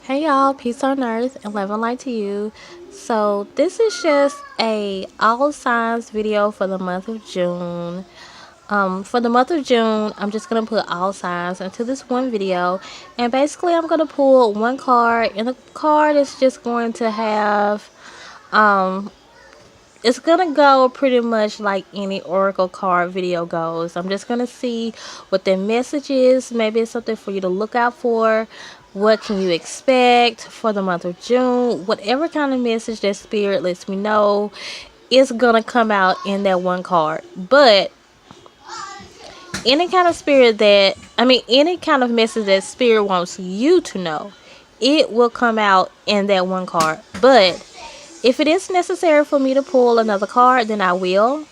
Hey y'all, peace on earth and love and light to you. So this is just a all signs video for the month of June. For the month of June, I'm just gonna put all signs into this one video, and basically I'm gonna pull one card, and the card is just going to have it's gonna go pretty much like any oracle card video goes. I'm just gonna see what the message is. Maybe it's something for you to look out for. What can you expect for the month of June? Whatever kind of message that spirit lets me know, it's gonna come out in that one card. But any kind of spirit that any kind of message that spirit wants you to know, it will come out in that one card. But if it is necessary for me to pull another card, then I will.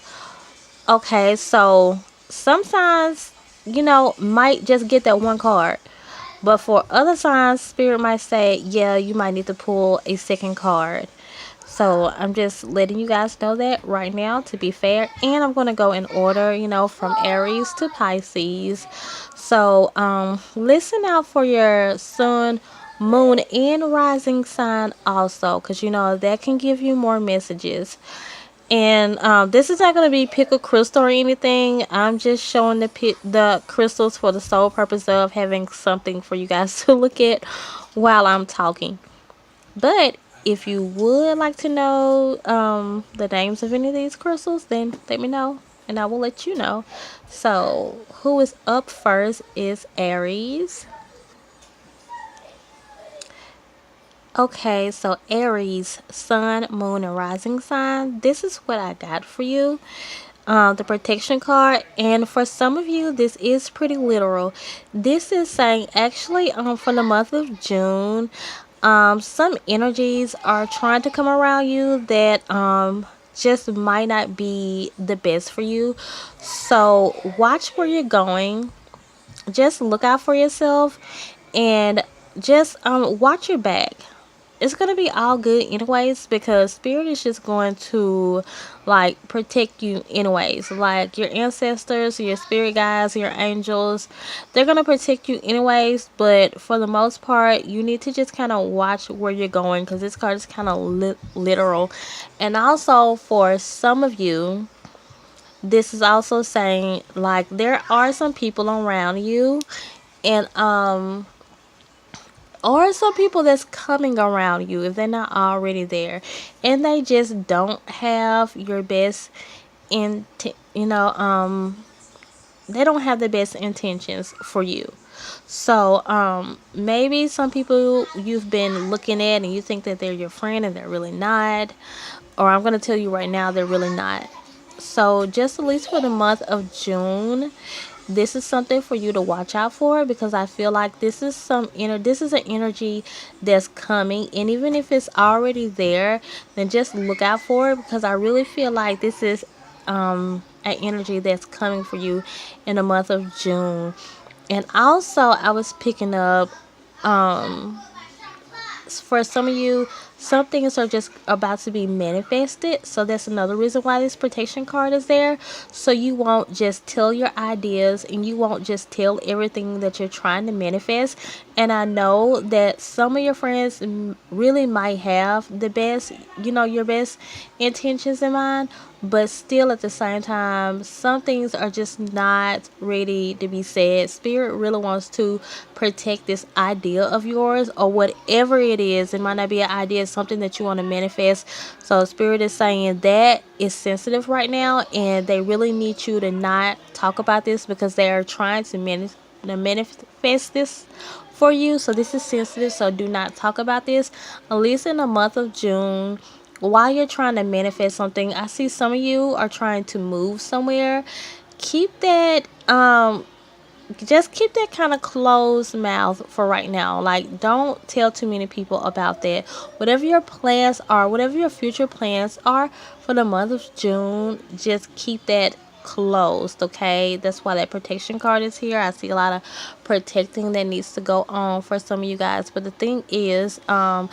Okay, so some signs, might just get that one card. But for other signs, spirit might say, yeah, you might need to pull a second card. So I'm just letting you guys know that right now, to be fair. And I'm going to go in order, from Aries to Pisces. So listen out for your sun, moon, and rising sign also, because that can give you more messages. And this is not going to be pick a crystal or anything. I'm just showing the crystals for the sole purpose of having something for you guys to look at while I'm talking. But if you would like to know the names of any of these crystals, then let me know and I will let you know. So who is up first is Aries. Okay, so Aries, sun, moon, and rising sign. This is what I got for you. The protection card, and for some of you this is pretty literal. This is saying actually for the month of June, some energies are trying to come around you that just might not be the best for you. So watch where you're going, just look out for yourself, and just watch your back. It's gonna be all good anyways, because spirit is just going to like protect you anyways. Like your ancestors, your spirit guides, your angels, they're gonna protect you anyways. But for the most part, you need to just kind of watch where you're going, because this card is kind of literal. And also for some of you, this is also saying like there are some people around you, and or some people that's coming around you if they're not already there, and they just don't have your best in they don't have the best intentions for you. So maybe some people you've been looking at and you think that they're your friend and they're really not, or I'm going to tell you right now, they're really not. So just at least for the month of June, this is something for you to watch out for, because I feel like this is this is an energy that's coming, and even if it's already there, then just look out for it, because I really feel like this is an energy that's coming for you in the month of June. And also I was picking up for some of you, some things are just about to be manifested. So that's another reason why this protection card is there. So you won't just tell your ideas, and you won't just tell everything that you're trying to manifest. And I know that some of your friends really might have the best, your best intentions in mind, but still at the same time, some things are just not ready to be said. Spirit really wants to protect this idea of yours, or whatever it is. It might not be an idea, it's something that you want to manifest. So spirit is saying that is sensitive right now, and they really need you to not talk about this, because they are trying to manifest this for you. So this is sensitive, so do not talk about this, at least in the month of June. While you're trying to manifest something, I see some of you are trying to move somewhere. Keep that just keep that kind of closed mouth for right now. Like, don't tell too many people about that. Whatever your plans are, whatever your future plans are for the month of June, just keep that closed, okay? That's why that protection card is here. I see a lot of protecting that needs to go on for some of you guys. But the thing is, I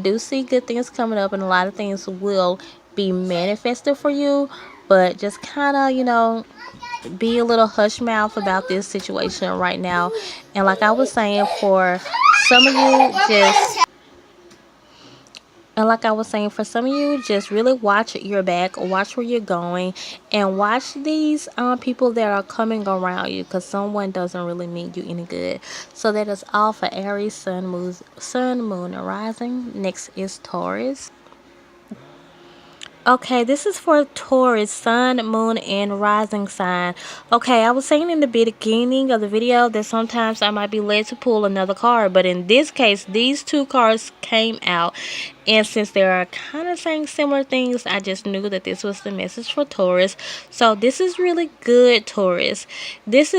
do see good things coming up, and a lot of things will be manifested for you. But just kind of, be a little hush mouth about this situation right now. And like I was saying, for some of you, for some of you, just really watch your back, watch where you're going, and watch these people that are coming around you, because someone doesn't really mean you any good. So that is all for Aries, sun, moon, and rising. Next is Taurus. Okay, this is for Taurus, sun, moon, and rising sign. Okay, I was saying in the beginning of the video that sometimes I might be led to pull another card, but in this case, these two cards came out, and since they are kind of saying similar things, I just knew that this was the message for Taurus. So this is really good, Taurus. This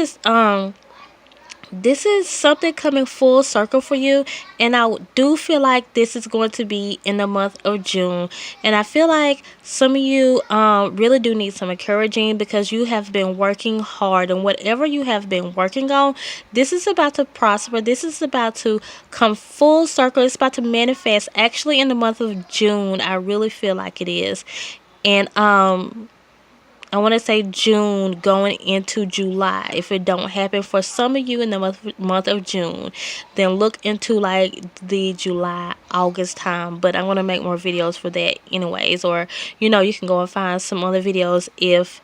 is something coming full circle for you, and I do feel like this is going to be in the month of June. And I feel like some of you really do need some encouraging, because you have been working hard, and whatever you have been working on, this is about to prosper. This is about to come full circle. It's about to manifest actually in the month of June. I really feel like it is. And I want to say June going into July. If it don't happen for some of you in the month of June, then look into like the July, August time. But I'm going to make more videos for that anyways. Or, you know, you can go and find some other videos if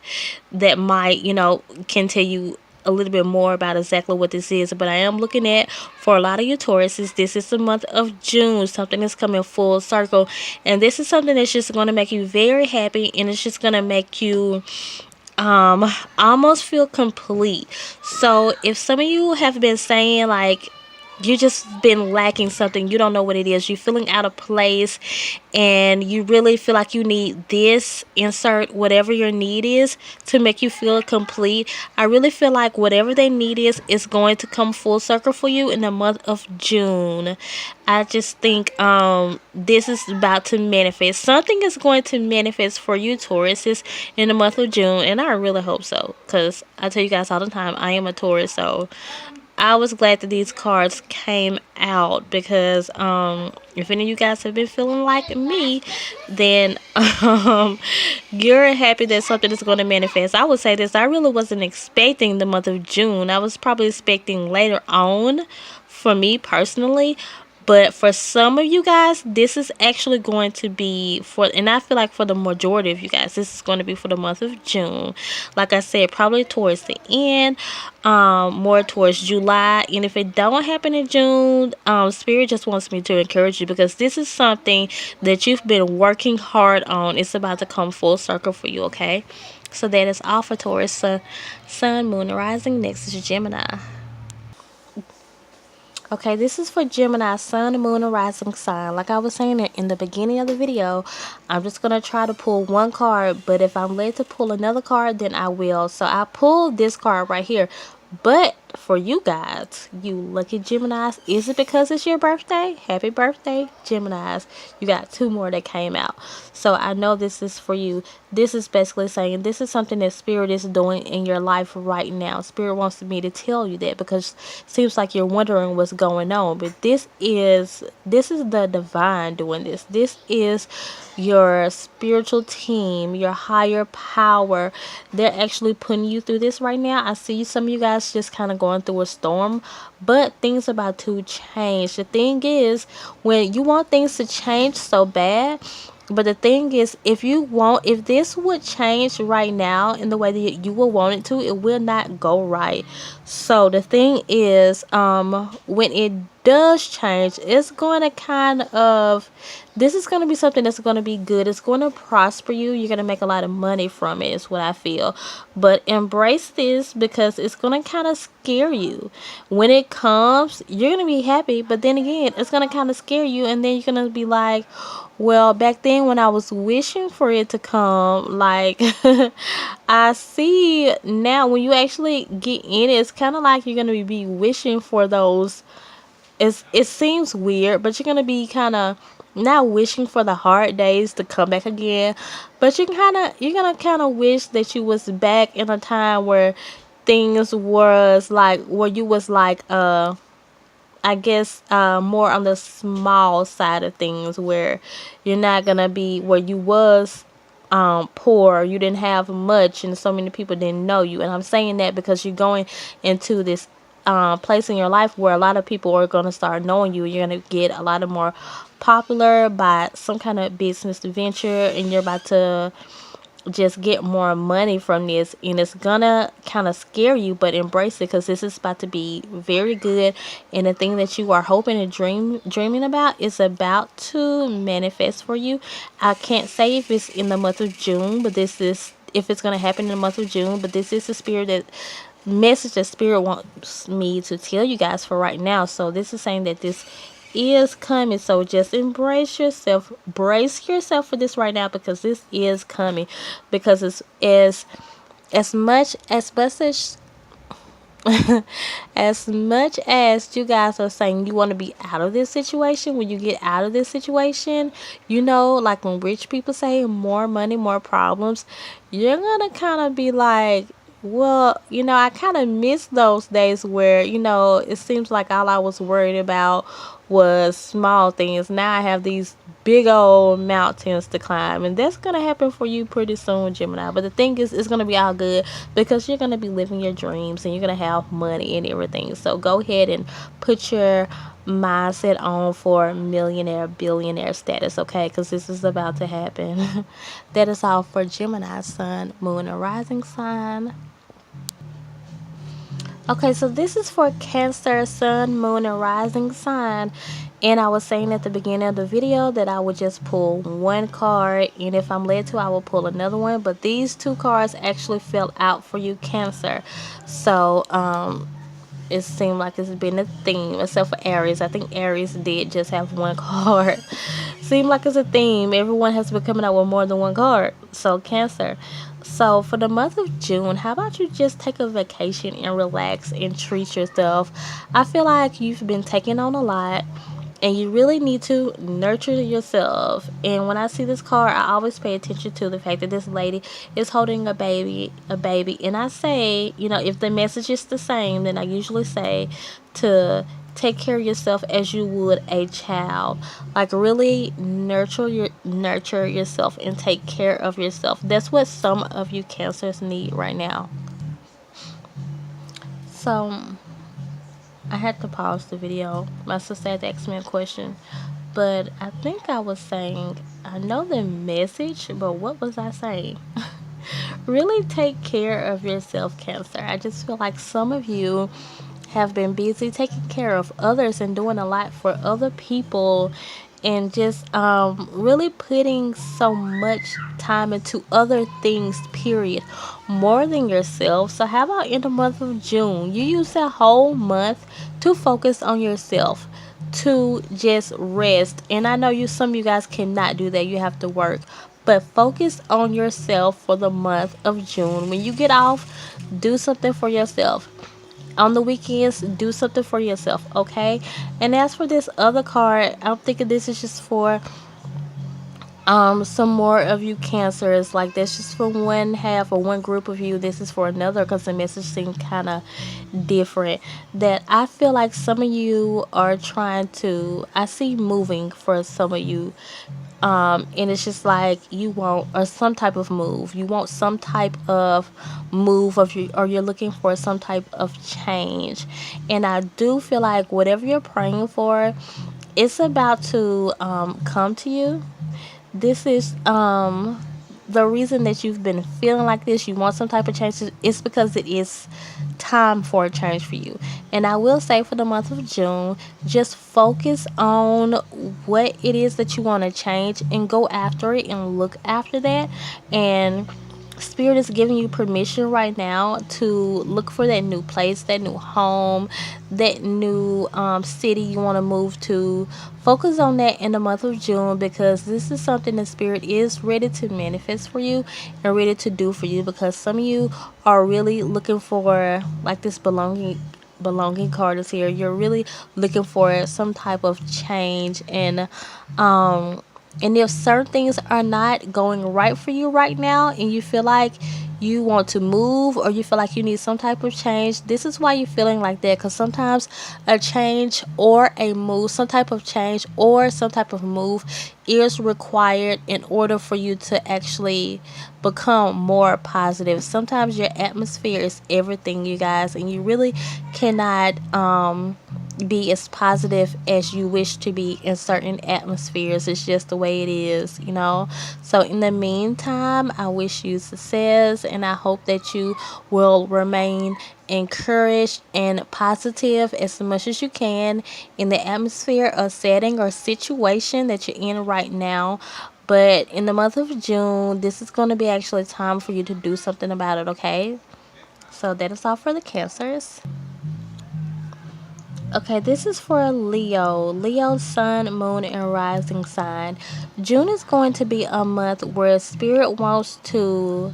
that might, you know, can tell you a little bit more about exactly what this is. But I am looking at, for a lot of you Tauruses, this is the month of June. Something is coming full circle, and this is something that's just going to make you very happy, and it's just going to make you almost feel complete. So if some of you have been saying like you just been lacking something, you don't know what it is, you're feeling out of place, and you really feel like you need this, insert whatever your need is to make you feel complete, I really feel like whatever they need is going to come full circle for you in the month of June. I just think this is about to manifest. Something is going to manifest for you Tauruses in the month of June, and I really hope so, because I tell you guys all the time, I am a Taurus, so I was glad that these cards came out, because if any of you guys have been feeling like me, then you're happy that something is going to manifest. I would say this, I really wasn't expecting the month of June. I was probably expecting later on, for me personally. But for some of you guys, this is actually going to be for, and I feel like for the majority of you guys, this is going to be for the month of June. Like I said, probably towards the end, more towards July. And if it don't happen in June, Spirit just wants me to encourage you, because this is something that you've been working hard on. It's about to come full circle for you, okay? So that is all for Taurus, sun, moon, and rising. Next is Gemini. Okay, this is for Gemini, sun, moon, and rising sign. Like I was saying in the beginning of the video, I'm just going to try to pull one card, but if I'm led to pull another card, then I will. So I pulled this card right here. But for you guys, you lucky Geminis, is it because it's your birthday? Happy birthday, Geminis. You got two more that came out. So I know this is for you. This is basically saying this is something that Spirit is doing in your life right now. Spirit wants me to tell you that, because it seems like you're wondering what's going on. But this is the divine doing this. This is your spiritual team, your higher power. They're actually putting you through this right now. I see some of you guys just kind of going through a storm, but things about to change. The thing is, when you want things to change so bad, but the thing is, if this would change right now in the way that you will want it to, it will not go right. So the thing is, when it does change, it's going to this is going to be something that's going to be good. It's going to prosper you. You're going to make a lot of money from it, is what I feel. But embrace this, because it's going to kind of scare you. When it comes, you're going to be happy, but then again, it's going to kind of scare you, and then you're going to be like, well, back then when I was wishing for it to come, like, I see now when you actually get in it, it's kind of like you're going to be wishing for those. It seems weird, but you're going to be kind of not wishing for the hard days to come back again, but you're going to kind of wish that you was back in a time where things was like, where you was like, I guess more on the small side of things, where you're not gonna be where you was poor, you didn't have much, and so many people didn't know you. And I'm saying that because you're going into this place in your life where a lot of people are going to start knowing you. You're going to get a lot of more popular by some kind of business venture, and you're about to just get more money from this, and it's gonna kind of scare you, but embrace it, because this is about to be very good, and the thing that you are hoping and dreaming about is about to manifest for you. I can't say if it's in the month of June, but this is if it's gonna happen in the month of June, but this is the spirit that message that spirit wants me to tell you guys for right now. So this is saying that this is coming, so just embrace yourself, brace yourself for this right now, because this is coming, because it's as much as as much as you guys are saying you want to be out of this situation. When you get out of this situation, you know, like when rich people say more money, more problems, you're gonna kind of be like, well, you know, I kind of miss those days where, you know, it seems like all I was worried about was small things. Now I have these big old mountains to climb, and that's gonna happen for you pretty soon, Gemini. But the thing is, it's gonna be all good, because you're gonna be living your dreams, and you're gonna have money and everything. So go ahead and put your mindset on for millionaire, billionaire status, okay? Because this is about to happen. That is all for Gemini, Sun, Moon, and Rising sign. Okay, so this is for Cancer, Sun, Moon, and Rising sign. And I was saying at the beginning of the video that I would just pull one card, and if I'm led to, I will pull another one. But these two cards actually fell out for you, Cancer. So, it seemed like it's been a theme, except for Aries. I think Aries did just have one card. Seemed like it's a theme. Everyone has been coming out with more than one card. So Cancer. So for the month of June, how about you just take a vacation and relax and treat yourself? I feel like you've been taking on a lot, and you really need to nurture yourself. And when I see this card, I always pay attention to the fact that this lady is holding a baby. And I say, you know, if the message is the same, then I usually say to take care of yourself as you would a child. Like really nurture yourself and take care of yourself. That's what some of you Cancers need right now. So I had to pause the video. My sister had to ask me a question. But I think I was saying, I know the message, but what was I saying? Really take care of yourself, Cancer. I just feel like some of you have been busy taking care of others and doing a lot for other people, and just really putting so much time into other things, period, more than yourself. So how about in the month of June, you use that whole month to focus on yourself, to just rest. And I know some of you guys cannot do that, you have to work, but focus on yourself for the month of June. When you get off, do something for yourself. On the weekends, do something for yourself, okay? And as for this other card, I'm thinking this is just for some more of you Cancers. Like that's just for one half or one group of you. This is for another, because the message seemed kind of different. That I feel like some of you are trying to, I see moving for some of you, and it's just like you want, or some type of move, you want some type of move of you, or you're looking for some type of change. And I do feel like whatever you're praying for, it's about to come to you. This is the reason that you've been feeling like this, you want some type of change, is because it is time for a change for you. And I will say for the month of June, just focus on what it is that you want to change and go after it and look after that. And Spirit is giving you permission right now to look for that new place, that new home, that new city you want to move to. Focus on that in the month of June, because this is something that Spirit is ready to manifest for you and ready to do for you, because some of you are really looking for, like this belonging card is here, you're really looking for some type of change, and And if certain things are not going right for you right now and you feel like you want to move or you feel like you need some type of change, this is why you're feeling like that. Because sometimes a change or a move, some type of change or some type of move is required in order for you to actually become more positive. Sometimes your atmosphere is everything, you guys, and you really cannot be as positive as you wish to be in certain atmospheres. It's just the way it is, you know. So in the meantime, I wish you success, and I hope that you will remain encouraged and positive as much as you can in the atmosphere or setting or situation that you're in right now. But in the month of June, this is going to be actually time for you to do something about it, okay? So that is all for the Cancers. Okay, this is for Leo. Leo, sun, moon, and rising sign. June is going to be a month where Spirit wants to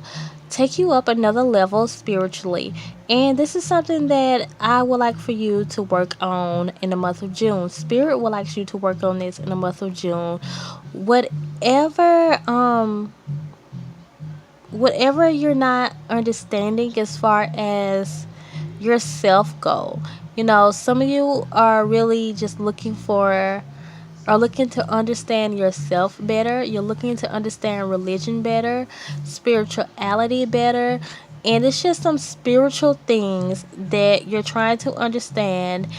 take you up another level spiritually. And this is something that I would like for you to work on in the month of June. Spirit would like you to work on this in the month of June. Whatever whatever you're not understanding as far as your self goal. You know, some of you are really just looking to understand yourself better. You're looking to understand religion better, spirituality better. And it's just some spiritual things that you're trying to understand.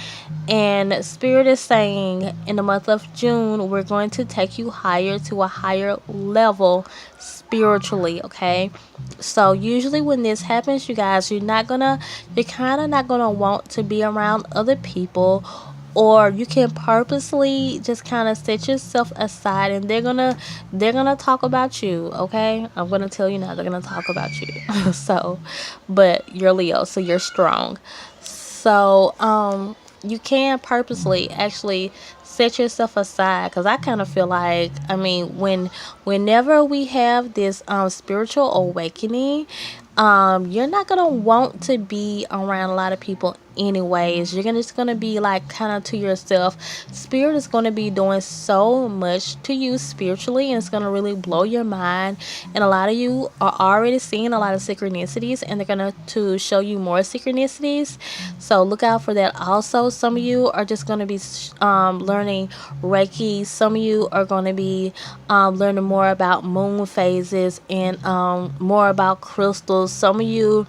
And Spirit is saying in the month of June, we're going to take you higher to a higher level spiritually, okay? So usually when this happens, you guys, you're kind of not gonna want to be around other people, or you can purposely just kind of set yourself aside, and they're gonna talk about you, okay? I'm gonna tell you now, they're gonna talk about you. So, but you're Leo, so you're strong. So you can purposely actually set yourself aside, because I kind of feel like, I mean, whenever we have this spiritual awakening, you're not gonna want to be around a lot of people anyways. Just gonna be like kind of to yourself. Spirit is gonna be doing so much to you spiritually, and it's gonna really blow your mind. And a lot of you are already seeing a lot of synchronicities, and they're gonna to show you more synchronicities. So look out for that. Also, some of you are just gonna be learning Reiki. Some of you are gonna be learning more about moon phases and more about crystals. Some of you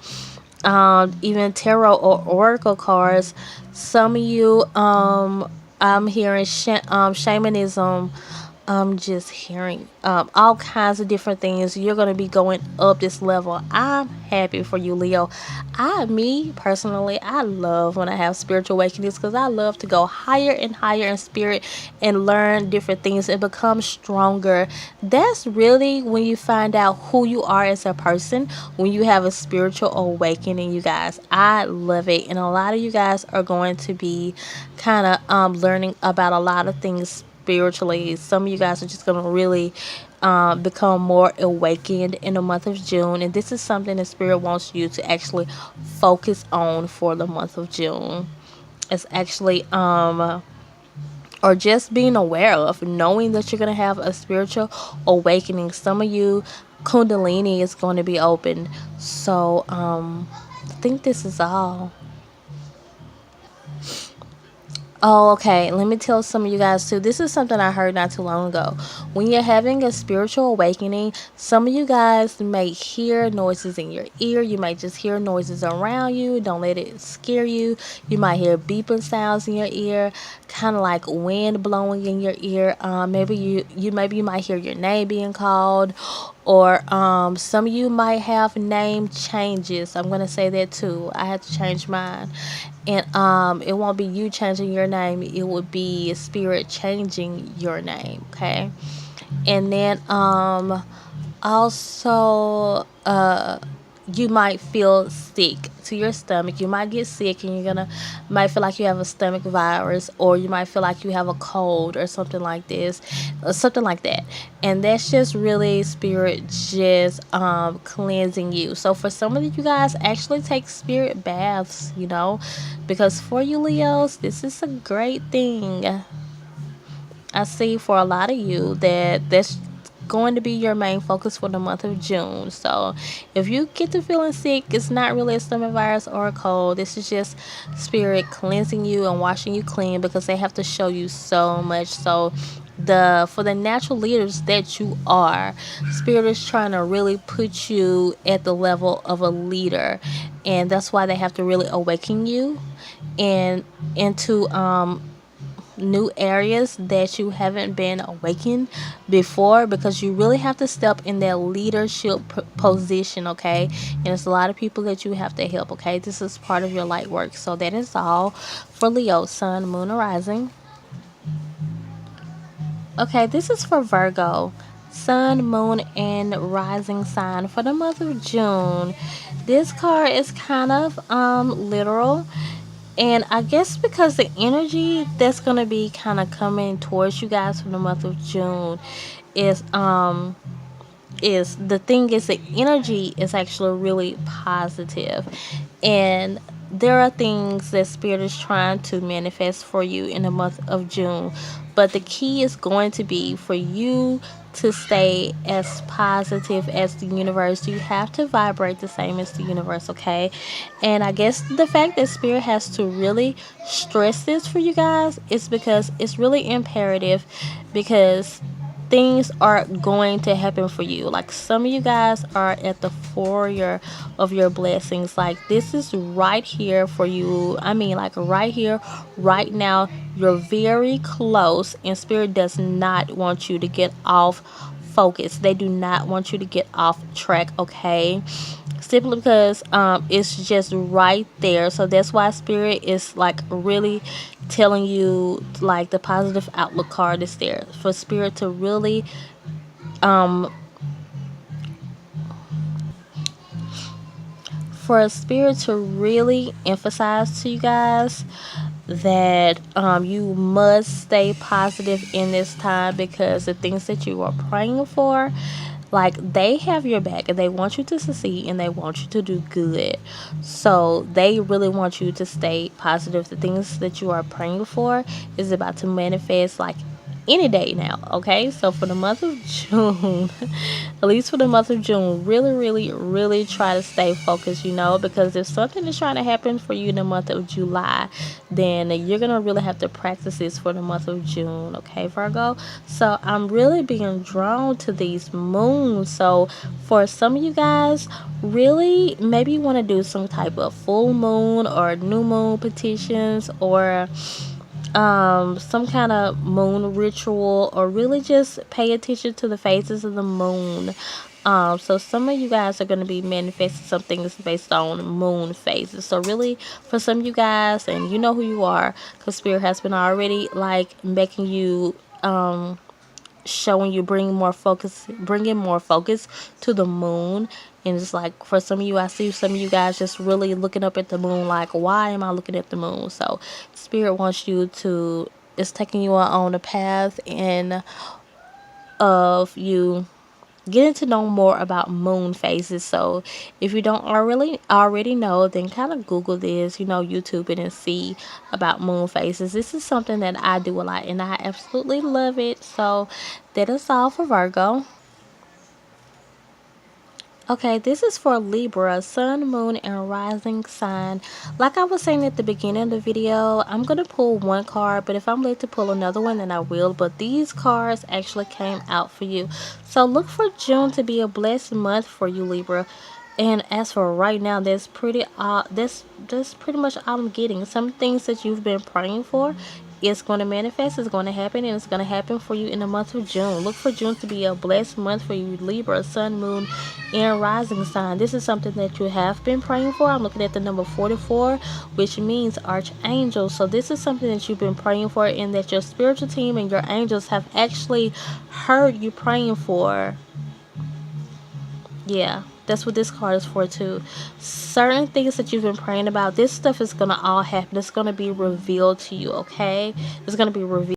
even tarot or oracle cards. Some of you, I'm hearing shamanism. I'm just hearing all kinds of different things. You're going to be going up this level. I'm happy for you, Leo. Me personally, I love when I have spiritual awakenings, because I love to go higher and higher in spirit and learn different things and become stronger. That's really when you find out who you are as a person, when you have a spiritual awakening, you guys. I love it. And a lot of you guys are going to be kind of learning about a lot of things spiritually. Some of you guys are just going to really become more awakened in the month of June. And this is something that Spirit wants you to actually focus on for the month of June. It's actually, or just being aware of, knowing that you're going to have a spiritual awakening. Some of you, Kundalini is going to be open. So, I think this is all. Oh, okay. Let me tell some of you guys too. This is something I heard not too long ago. When you're having a spiritual awakening, some of you guys may hear noises in your ear. You might just hear noises around you. Don't let it scare you. You might hear beeping sounds in your ear, kind of like wind blowing in your ear. Maybe you might hear your name being called, or some of you might have name changes. I'm gonna say that too. I had to change mine, and it won't be you changing your name. It would be Spirit changing your name. Okay, and then also you might feel sick to your stomach. You might get sick, and you're gonna might feel like you have a stomach virus, or you might feel like you have a cold or something like this, or something like that. And that's just really Spirit just cleansing you. So for some of you guys, actually take spirit baths, you know, because for you Leos, this is a great thing. I see for a lot of you that that's going to be your main focus for the month of June. So if you get to feeling sick, it's not really a stomach virus or a cold. This is just spirit cleansing you and washing you clean, because they have to show you so much. So for the natural leaders that you are, spirit is trying to really put you at the level of a leader, and that's why they have to really awaken you and into new areas that you haven't been awakened before, because you really have to step in that leadership position, okay? And it's a lot of people that you have to help, okay? This is part of your light work. So that is all for Leo, Sun, Moon, and Rising. Okay, this is for Virgo, Sun, Moon, and Rising sign for the month of June. This card is kind of literal, and I guess because the energy that's gonna be kind of coming towards you guys for the month of June is the thing is the energy is actually really positive, and there are things that spirit is trying to manifest for you in the month of June, but the key is going to be for you to stay as positive as the universe. You have to vibrate the same as the universe, okay? And I guess the fact that spirit has to really stress this for you guys is because it's really imperative, because things are going to happen for you. Like, some of you guys are at the foyer of your blessings. Like, this is right here for you. I mean, like, right here, right now. You're very close, and spirit does not want you to get off focus. They do not want you to get off track, okay? Simply because it's just right there. So that's why spirit is like really telling you, like, the positive outlook card is there for spirit to really emphasize to you guys that you must stay positive in this time, because the things that you are praying for, like, they have your back and they want you to succeed and they want you to do good. So they really want you to stay positive. The things that you are praying for is about to manifest, like, any day now, okay? So for the month of June, at least for the month of June, really, really, really try to stay focused, because if something is trying to happen for you in the month of July, then you're gonna really have to practice this for the month of June, okay, Virgo? So I'm really being drawn to these moons. So for some of you guys, really, maybe you want to do some type of full moon or new moon petitions, or some kind of moon ritual, or really just pay attention to the phases of the moon. So some of you guys are going to be manifesting some things based on moon phases. So really, for some of you guys, and you know who you are, because spirit has been already like making you showing you, bringing more focus to the moon. And it's like, for some of you, I see some of you guys just really looking up at the moon, like, why am I looking at the moon? So spirit wants you to, it's taking you on a path and of you getting to know more about moon phases. So if you don't already know, then kind of Google this, YouTube it, and see about moon phases. This is something that I do a lot and I absolutely love it. So that is all for Virgo. Okay, this is for Libra, Sun, Moon, and Rising sign. Like I was saying at the beginning of the video, I'm going to pull one card, but if I'm led to pull another one, then I will. But these cards actually came out for you. So look for June to be a blessed month for you, Libra. And as for right now, that's pretty much all I'm getting. Some things that you've been praying for, it's going to manifest, it's going to happen, and it's going to happen for you in the month of June. Look for June to be a blessed month for you, Libra, Sun, Moon, and Rising sign. This is something that you have been praying for. I'm looking at the number 44, which means Archangel. So this is something that you've been praying for, and that your spiritual team and your angels have actually heard you praying for. Yeah, that's what this card is for too. Certain things that you've been praying about, this stuff is going to all happen. It's going to be revealed to you, okay? It's going to be revealed.